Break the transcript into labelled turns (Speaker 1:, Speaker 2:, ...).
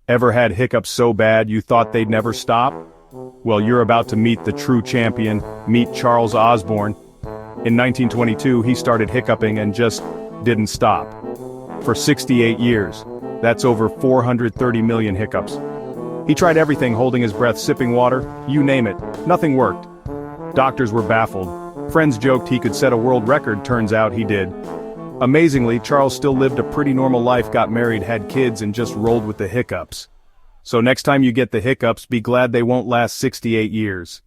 Speaker 1: Ever had hiccups so bad you thought they'd never stop? Well, you're about to meet the true champion, meet Charles Osborne. In 1922, he started hiccuping and just didn't stop. For 68 years, that's over 430 million hiccups. He tried everything, holding his breath, sipping water, you name it, nothing worked. Doctors were baffled. Friends joked he could set a world record, turns out he did. Amazingly, Charles still lived a pretty normal life, got married, had kids, and just rolled with the hiccups. So next time you get the hiccups, be glad they won't last 68 years.